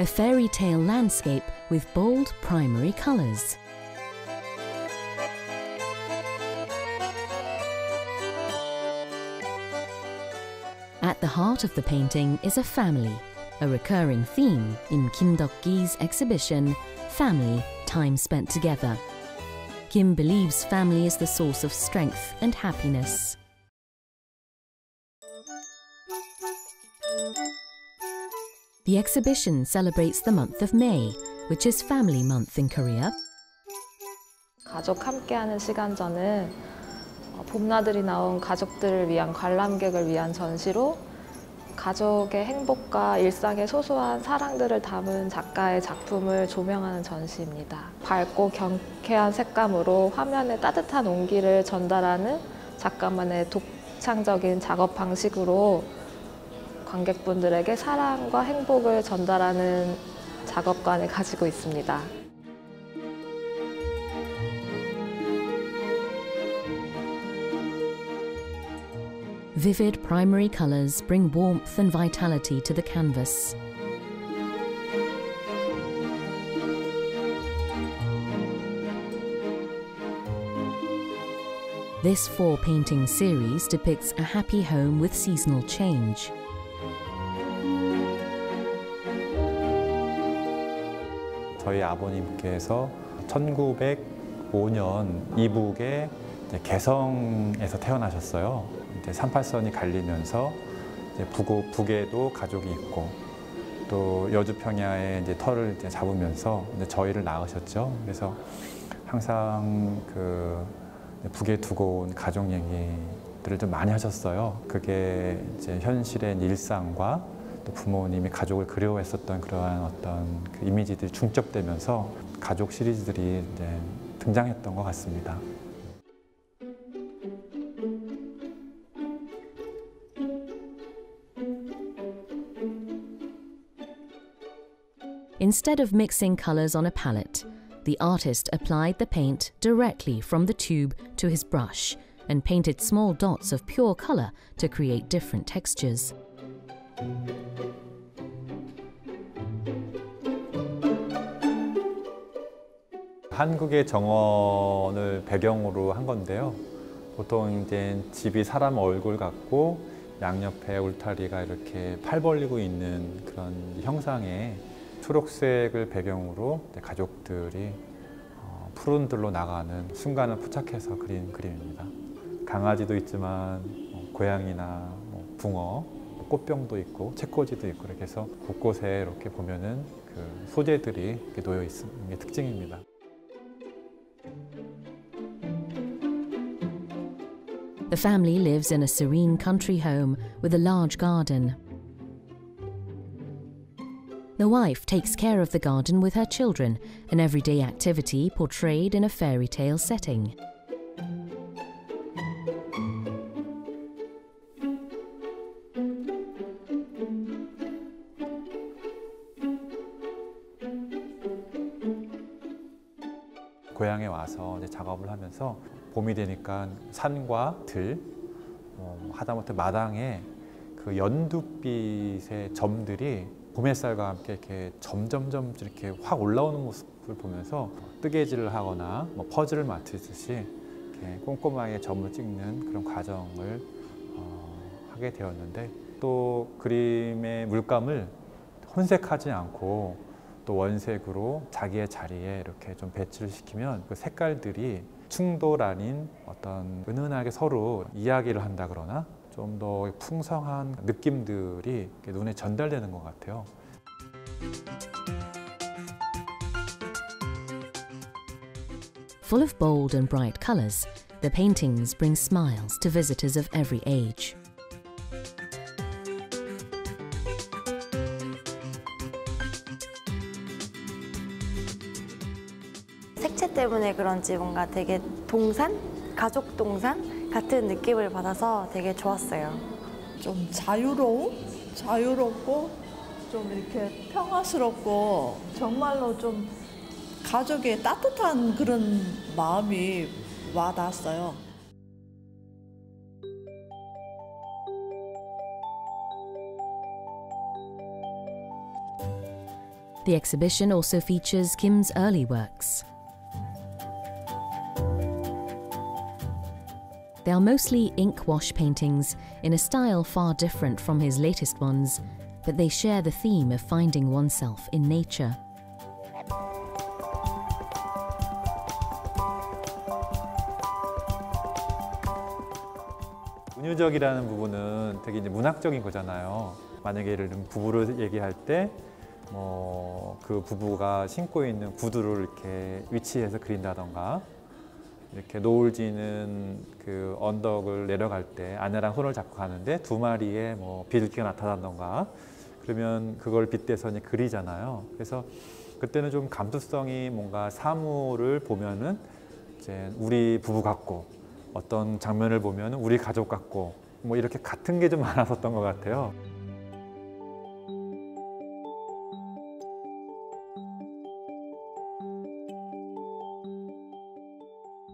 a fairy tale landscape with bold primary colours. At the heart of the painting is a family, a recurring theme in Kim Deok-gi's exhibition, Family, Time Spent Together. Kim believes family is the source of strength and happiness. The exhibition celebrates the month of May, which is Family Month in Korea. 가족 함께하는 시간전은 봄나들이 나온 가족들을 위한 관람객을 위한 전시로 가족의 행복과 일상의 소소한 사랑들을 담은 작가의 작품을 조명하는 전시입니다. 밝고 경쾌한 색감으로 화면에 따뜻한 온기를 전달하는 작가만의 독창적인 작업 방식으로 관객분들에게 사랑과 행복을 전달하는 작업관을 가지고 있습니다. Vivid primary colours bring warmth and vitality to the canvas. This four-painting series depicts a happy home with seasonal change. 저희 아버님께서 1905년 이북의 개성에서 태어나셨어요. 이제 38선이 갈리면서 이제 북에도 가족이 있고 또 여주 평야에 이제 터를 이제 잡으면서 이제 저희를 낳으셨죠. 그래서 항상 그 북에 두고 온 가족 얘기들을 좀 많이 하셨어요. 그게 이제 현실의 일상과 또 부모님이 가족을 그리워했었던 그러한 어떤 그 이미지들이 중첩되면서 가족 시리즈들이 이제 등장했던 것 같습니다. Instead of mixing colours on a palette, the artist applied the paint directly from the tube to his brush and painted small dots of pure colour to create different textures. 한국의 정원을 배경으로 한 건데요. 보통 이제 집이 사람 얼굴 같고 양옆에 울타리가 이렇게 팔 벌리고 있는 그런 형상의 초록색을 배경으로 가족들이 푸른들로 나가는 순간을 포착해서 그린 그림입니다. 강아지도 있지만 고양이나 붕어, 꽃병도 있고 책꽂이도 있고 이렇게 해서 곳곳에 이렇게 보면은 그 소재들이 이렇게 놓여 있는 게 특징입니다. The family lives in a serene country home with a large garden. The wife takes care of the garden with her children, an everyday activity portrayed in a fairy tale setting. 고향에 와서 이제 작업을 하면서 봄이 되니까 산과 들, 하다못해 마당에 그 연두빛의 점들이 봄 햇살과 함께 이렇게 점점점 이렇게 확 올라오는 모습을 보면서 뜨개질을 하거나 퍼즐을 맞추듯이 이렇게 꼼꼼하게 점을 찍는 그런 과정을 하게 되었는데 또 그림의 물감을 혼색하지 않고 또 원색으로 자기의 자리에 이렇게 좀 배치를 시키면 그 색깔들이 충돌 아닌 어떤 은은하게 서로 이야기를 한다 그러나 좀 더 풍성한 느낌들이 눈에 전달되는 것 같아요. Full of bold and bright colours, the paintings bring smiles to visitors of every age. 색채 때문에 그런지 뭔가 되게 동산? 가족 동산? 같은 느낌을 받아서 되게 좋았어요. 좀 자유롭고 좀 이렇게 평화스럽고 정말로 좀 가족의 따뜻한 그런 마음이 와닿았어요. The exhibition also features Kim's early works. They are mostly ink wash paintings in a style far different from his latest ones, but they share the theme of finding oneself in nature. 은유적이라는 부분은 되게 이제 문학적인 거잖아요. 만약에 예를 들면 부부를 얘기할 때 그 부부가 신고 있는 구두를 이렇게 위치해서 그린다던가, 이렇게 노을 지는 그 언덕을 내려갈 때 아내랑 손을 잡고 가는데 두 마리의 비둘기가 나타난다던가, 그러면 그걸 빗대서 이제 그리잖아요. 그래서 그때는 좀 감수성이 뭔가 사물을 보면은 이제 우리 부부 같고, 어떤 장면을 보면은 우리 가족 같고, 이렇게 같은 게 좀 많았었던 것 같아요.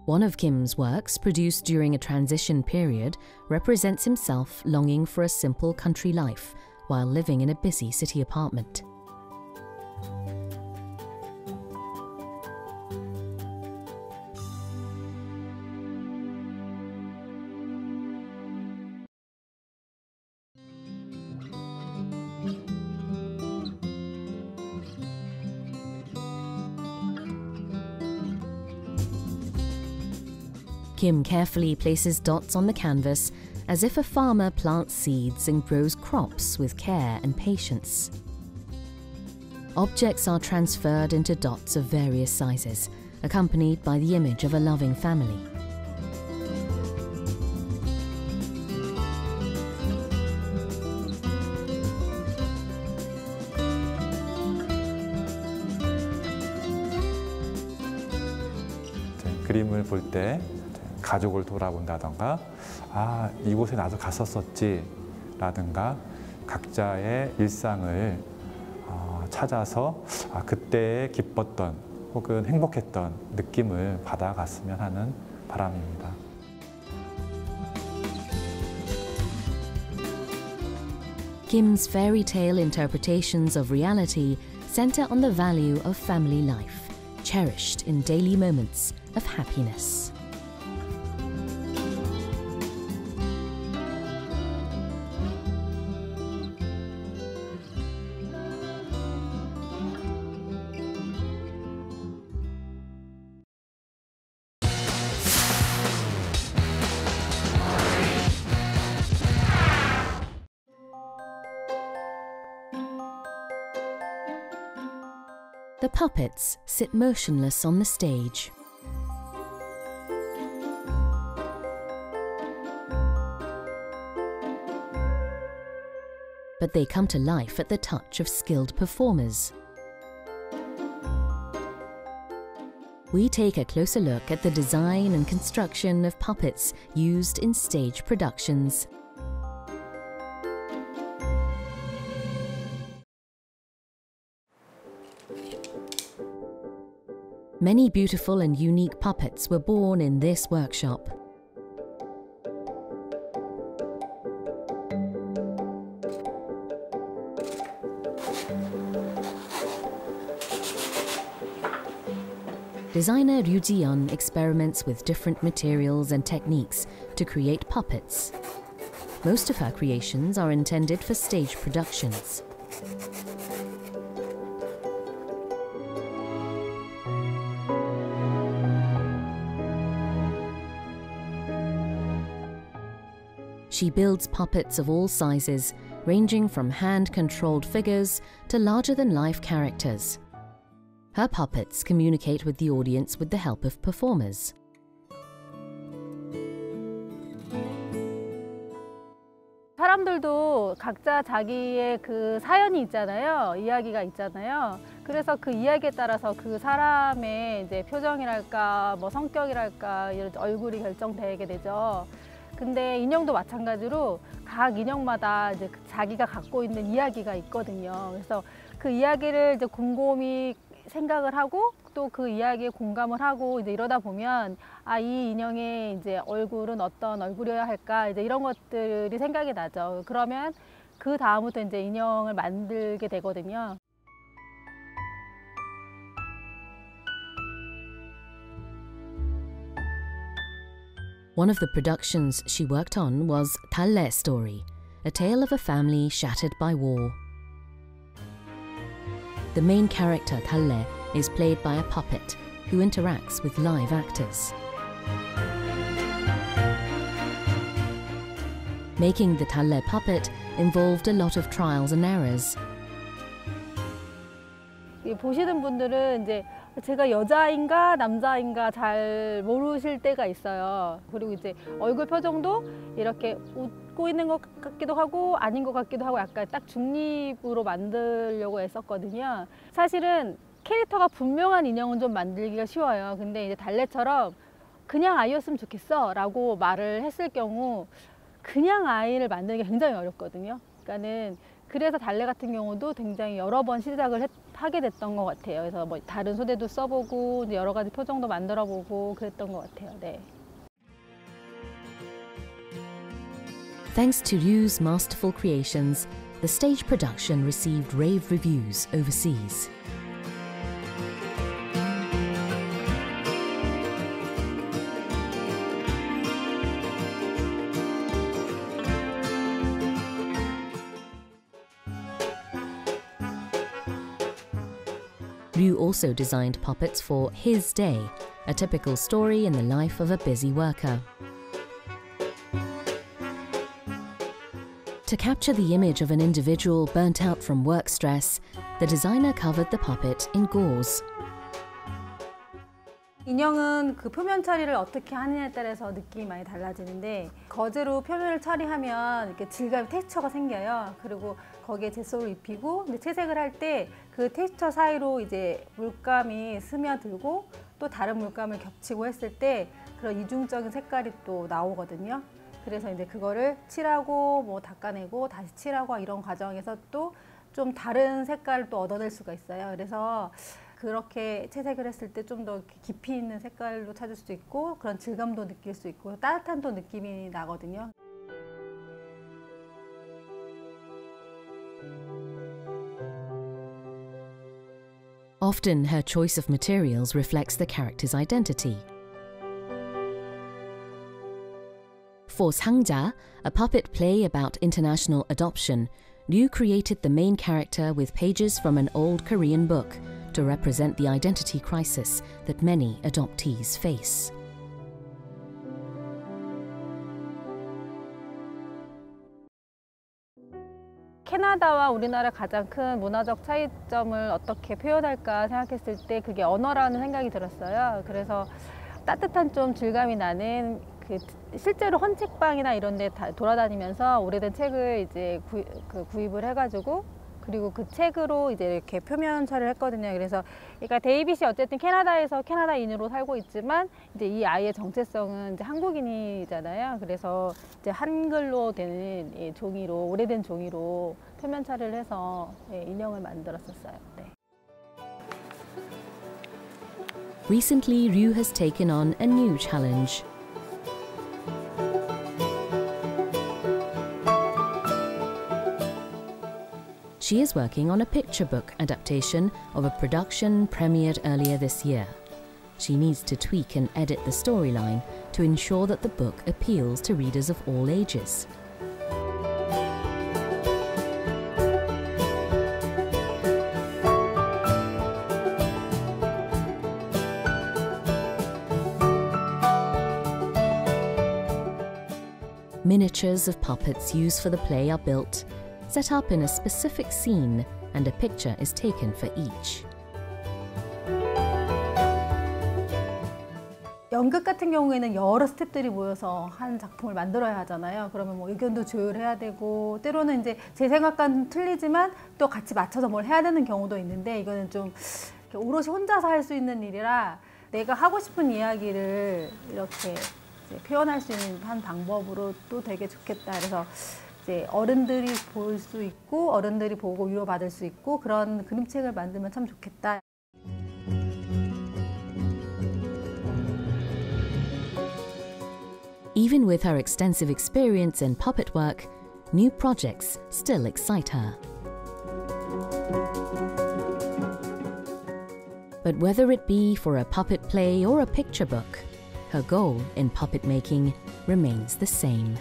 One of Kim's works, produced during a transition period, represents himself longing for a simple country life while living in a busy city apartment. Kim carefully places dots on the canvas as if a farmer plants seeds and grows crops with care and patience. Objects are transferred into dots of various sizes, accompanied by the image of a loving family. 그림을 볼 때 가족을 돌아본다던가, 아, 이곳에 나도 갔었었지 라든가, 각자의 일상을 찾아서 그때 기뻤던 혹은 행복했던 느낌을 받아갔으면 하는 바람입니다. Kim's fairy tale interpretations of reality center on the value of family life, cherished in daily moments of happiness. The puppets sit motionless on the stage. But they come to life at the touch of skilled performers. We take a closer look at the design and construction of puppets used in stage productions. Many beautiful and unique puppets were born in this workshop. Designer Ryu Ji-yeon experiments with different materials and techniques to create puppets. Most of her creations are intended for stage productions. She builds puppets of all sizes, ranging from hand-controlled figures to larger-than-life characters. Her puppets communicate with the audience with the help of performers. 사람들도 각자 자기의 그 사연이 있잖아요. 이야기가 있잖아요. 그래서 그 이야기에 따라서 그 사람의 이제 표정이랄까, 성격이랄까, 이런 얼굴이 결정되게 되죠. 근데 인형도 마찬가지로 각 인형마다 이제 자기가 갖고 있는 이야기가 있거든요. 그래서 그 이야기를 이제 곰곰이 생각을 하고 또 그 이야기에 공감을 하고 이제 이러다 보면 이 인형의 이제 얼굴은 어떤 얼굴이어야 할까 이제 이런 것들이 생각이 나죠. 그러면 그 다음부터 이제 인형을 만들게 되거든요. One of the productions she worked on was Thalle Story, a tale of a family shattered by war. The main character, Thalle, is played by a puppet who interacts with live actors. Making the Thalle puppet involved a lot of trials and errors. 보시는 분들은 이제 제가 여자인가 남자인가 잘 모르실 때가 있어요. 그리고 이제 얼굴 표정도 이렇게 웃고 있는 것 같기도 하고 아닌 것 같기도 하고 약간 딱 중립으로 만들려고 했었거든요. 사실은 캐릭터가 분명한 인형은 좀 만들기가 쉬워요. 근데 이제 달래처럼 그냥 아이였으면 좋겠어 라고 말을 했을 경우 그냥 아이를 만드는 게 굉장히 어렵거든요. 그러니까는 그래서 달래 같은 경우도 굉장히 여러 번 시작을 하게 됐던 것 같아요. 그래서 뭐 다른 소재도 써보고 이제 여러 가지 표정도 만들어보고 그랬던 것 같아요. 네. Thanks to Ryu's masterful creations, the stage production received rave reviews overseas. Ryu also designed puppets for His Day, a typical story in the life of a busy worker. To capture the image of an individual burnt out from work stress, the designer covered the puppet in gauze. 인형은 그 표면 처리를 어떻게 하느냐에 따라서 느낌이 많이 달라지는데 거즈로 표면을 처리하면 이렇게 질감, 텍스처가 생겨요. 그리고 거기에 젯소를 입히고 근데 채색을 할 때 그 텍스처 사이로 이제 물감이 스며들고 또 다른 물감을 겹치고 했을 때 그런 이중적인 색깔이 또 나오거든요. 그래서 이제 그거를 칠하고 뭐 닦아내고 다시 칠하고 이런 과정에서 또 좀 다른 색깔을 또 얻어낼 수가 있어요. 그래서 그렇게 채색을 했을 때 좀 더 깊이 있는 색깔로 찾을 수 있고 그런 질감도 느낄 수 있고 따뜻한 또 느낌이 나거든요. Often her choice of materials reflects the character's identity. For Sangja, a puppet play about international adoption, Ryu created the main character with pages from an old Korean book to represent the identity crisis that many adoptees face. 캐나다와 우리나라 가장 큰 문화적 차이점을 어떻게 표현할까 생각했을 때 그게 언어라는 생각이 들었어요. 그래서 따뜻한 좀 질감이 나는 그 실제로 헌책방이나 이런 데 돌아다니면서 오래된 책을 이제 구입을 해가지고 그리고 그 책으로 이제 이렇게 표면 처리를 했거든요. 그래서 그러니까 데이빗이 어쨌든 캐나다에서 캐나다인으로 살고 있지만 이제 이 아이의 정체성은 이제 한국인이잖아요. 그래서 이제 한글로 되는 이 종이로 오래된 종이로 표면 처리를 해서 인형을 만들었었어요. 네. Recently, Ryu has taken on a new challenge. She is working on a picture book adaptation of a production premiered earlier this year. She needs to tweak and edit the storyline to ensure that the book appeals to readers of all ages. Miniatures of puppets used for the play are built, set up in a specific scene, and a picture is taken for each. 연극 같은 경우에는 여러 스태프들이 모여서 한 작품을 만들어야 하잖아요. 그러면 뭐 의견도 조율해야 되고 때로는 이제 제 생각과는 틀리지만 또 같이 맞춰서 뭘 해야 되는 경우도 있는데 이거는 좀 오롯이 혼자서 할 수 있는 일이라 내가 하고 싶은 이야기를 이렇게 이제 표현할 수 있는 한 방법으로 또 되게 좋겠다. 그래서 이제 어른들이 볼 수 있고 어른들이 보고 위로받을 수 있고 그런 그림책을 만들면 참 좋겠다. Even with her extensive experience in puppet work, new projects still excite her. But whether it be for a puppet play or a picture book, her goal in puppet making remains the same.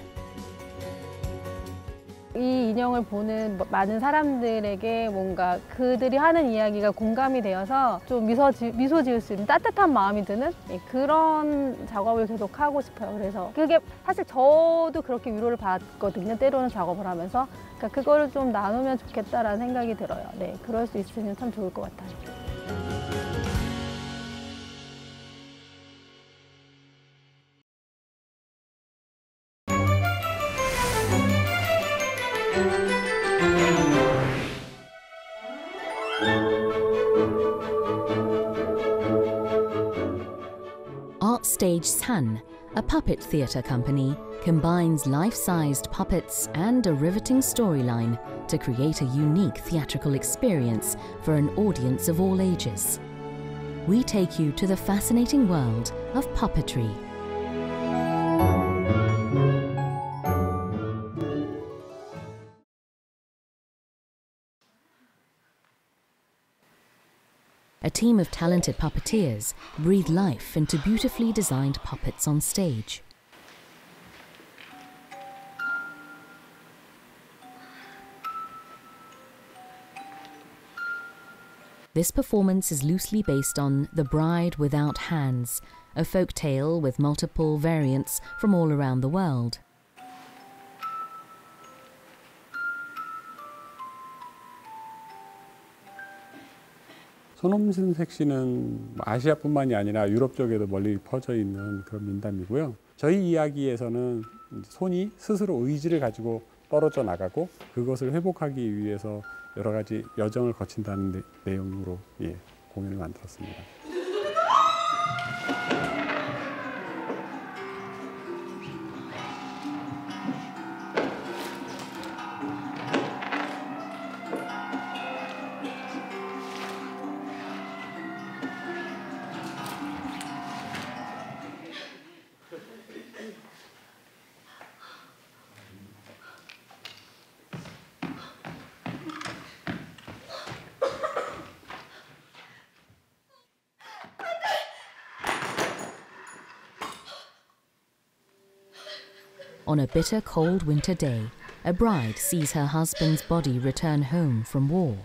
이 인형을 보는 많은 사람들에게 뭔가 그들이 하는 이야기가 공감이 되어서 좀 미소 지을 수 있는 따뜻한 마음이 드는 그런 작업을 계속 하고 싶어요. 그래서 그게 사실 저도 그렇게 위로를 받거든요. 때로는 작업을 하면서. 그러니까 그거를 좀 나누면 좋겠다라는 생각이 들어요. 네, 그럴 수 있으면 참 좋을 것 같아요. ArtStage San, a puppet theatre company, combines life-sized puppets and a riveting storyline to create a unique theatrical experience for an audience of all ages. We take you to the fascinating world of puppetry. A team of talented puppeteers breathe life into beautifully designed puppets on stage. This performance is loosely based on The Bride Without Hands, a folk tale with multiple variants from all around the world. 손홈승색 씨는 아시아뿐만이 아니라 유럽 쪽에도 멀리 퍼져 있는 그런 민담이고요. 저희 이야기에서는 손이 스스로 의지를 가지고 떨어져 나가고 그것을 회복하기 위해서 여러 가지 여정을 거친다는 내용으로 공연을 만들었습니다. On a bitter cold winter day, a bride sees her husband's body return home from war.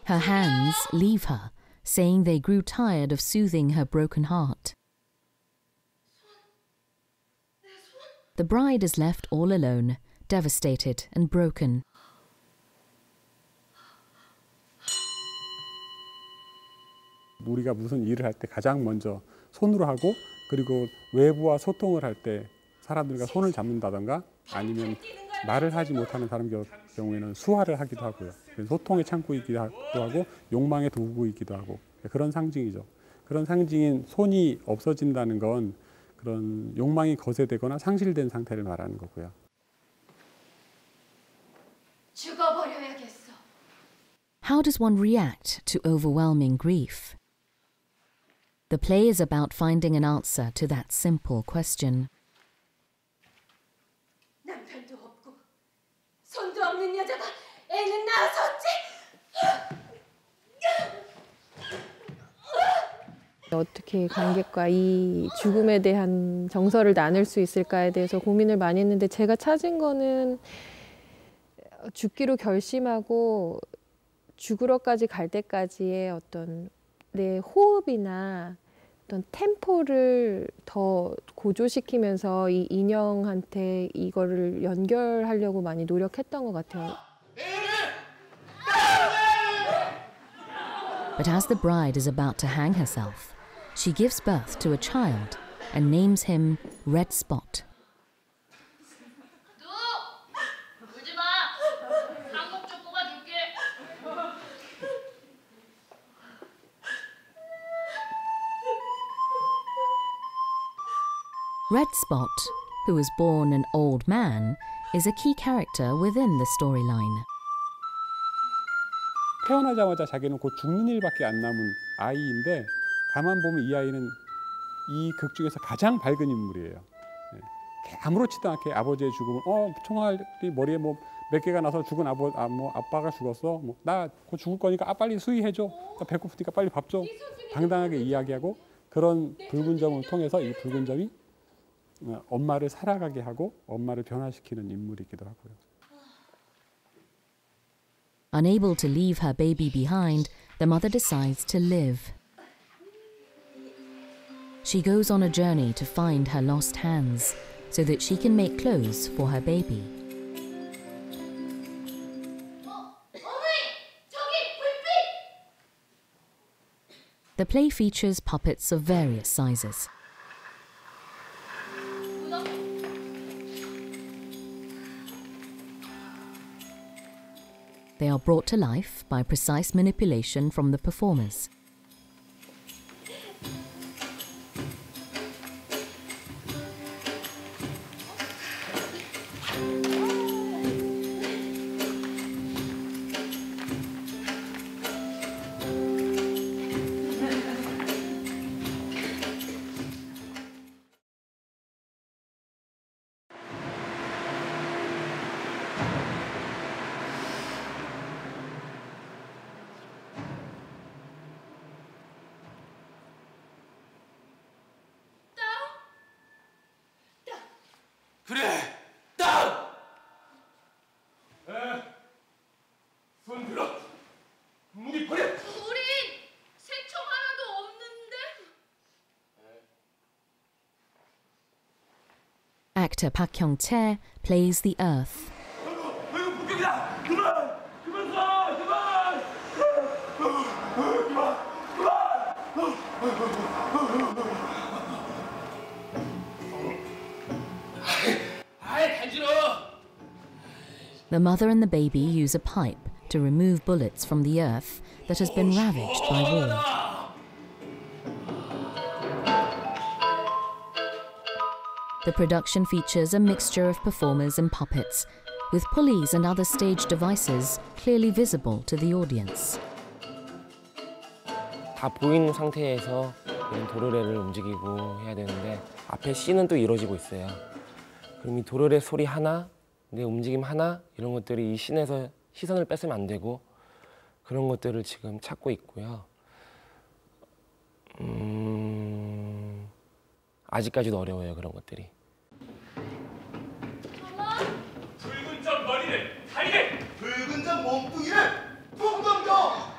Her hands leave her, saying they grew tired of soothing her broken heart. The bride is left all alone, devastated and broken. 우리가 무슨 일을 할 때 가장 먼저 손으로 하고 그리고 외부와 소통을 할 때 사람들과 손을 잡는다던가 아니면 말을 하지 못하는 사람 경우에는 수화를 하기도 하고요. 소통의 창구이기도 하고 욕망의 도구이기도 하고 그런 상징이죠. 그런 상징인 손이 없어진다는 건 그런 욕망이 거세되거나 상실된 상태를 말하는 거고요. 죽어버려야겠어. How does one react to overwhelming grief? The play is about finding an answer to that simple question. 남편도 없고 손도 없는 여자가 애는 낳았었지. 어떻게 관객과 이 죽음에 대한 정서를 나눌 수 있을까에 대해서 고민을 많이 했는데 제가 찾은 거는 죽기로 결심하고 죽으러까지 갈 때까지의 어떤 내 호흡이나 어떤 템포를 더 고조시키면서 이 인형한테 이거를 연결하려고 많이 노력했던 것 같아요. But as the bride is about to hang herself, she gives birth to a child and names him Red Spot. Red Spot, who was born an old man, is a key character within the storyline. 태어나자마자 자기는 곧 죽는 일밖에 안 남은 아이인데 가만 보면 이 아이는 이 극 중에서 가장 밝은 인물이에요. 아무렇지도 않게 아버지의 죽음을 총알이 머리에 뭐 몇 개가 나서 죽은 아빠가 죽었어. 나 곧 죽을 거니까 빨리 수의해줘. 나 배고프니까 빨리 밥 줘. 당당하게 이야기하고 그런 붉은 점을 통해서 이 붉은 점이 엄마를 살아가게 하고 엄마를 변화시키는 인물이기도 하고요. Unable to leave her baby behind, the mother decides to live. She goes on a journey to find her lost hands so that she can make clothes for her baby. The play features puppets of various sizes. They are brought to life by precise manipulation from the performers. 그래, 땅! 손 들어. 무기 버려. 우린 새총 하나도 없는데. Actor Park Hyung-tae plays the Earth. 아이고, 폭격이다. 그만 가, 그만. The mother and the baby use a pipe to remove bullets from the earth that has been ravaged by war. The production features a mixture of performers and puppets, with pulleys and other stage devices clearly visible to the audience. 다 보이는 상태에서 이런 도르래를 움직이고 해야 되는데 앞에 씬은 또 이루어지고 있어요. 그럼 이 도르래 소리 하나, 내 움직임 하나 이런 것들이 이 씬에서 시선을 뺏으면 안 되고 그런 것들을 지금 찾고 있고요. 아직까지도 어려워요, 그런 것들이. 붉은 점 머리를, 다리를, 붉은 점 몸뚱이를 붕 던져.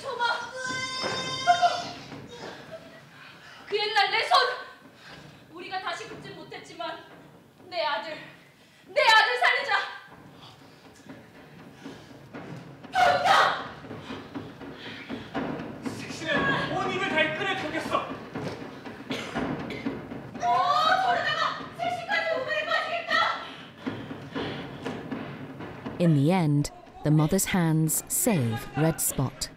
소마. 그 옛날 내 손. 우리가 다시 긋진 못했지만 내 아들 살리자. 병장! 섹시는 온 힘을 다해 끌어당겼어. 저러다가 섹시까지 우물에 빠지겠다. In the end, the mother's hands save Red Spot.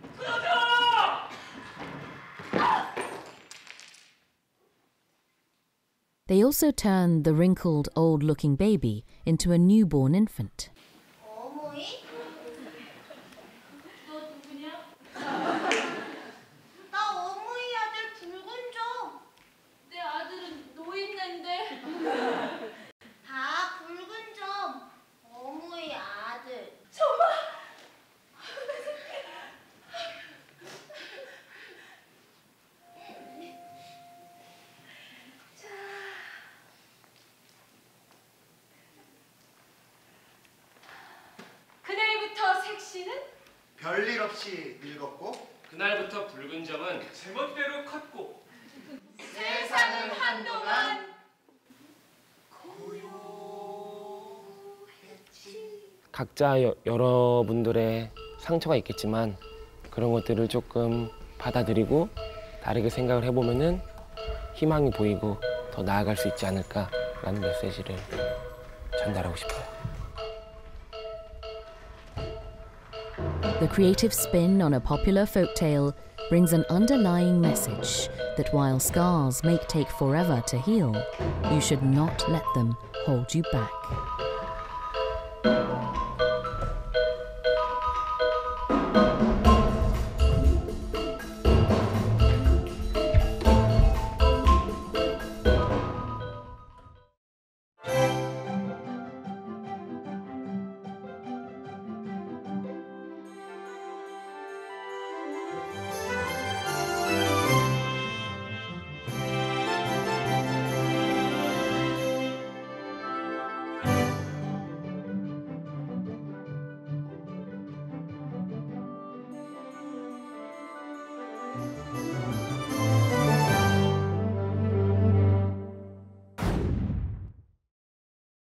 They also turn the wrinkled, old-looking baby into a newborn infant. 어머니? 너 누구냐? 나 어머니 아들 붉은 점. 내 아들은 노인네인데. 다 붉은 점. 어머니 아들. 정말? 그날부터 색시는 별일 없이 늙었고 그날부터 붉은 점은 제멋대로 컸고 세상은 한동안 각자 여러분들의 상처가 있겠지만 그런 것들을 조금 받아들이고 다르게 생각을 해보면은 희망이 보이고 더 나아갈 수 있지 않을까라는 메시지를 전달하고 싶어요. The creative spin on a popular folktale brings an underlying message that while scars may take forever to heal, you should not let them hold you back.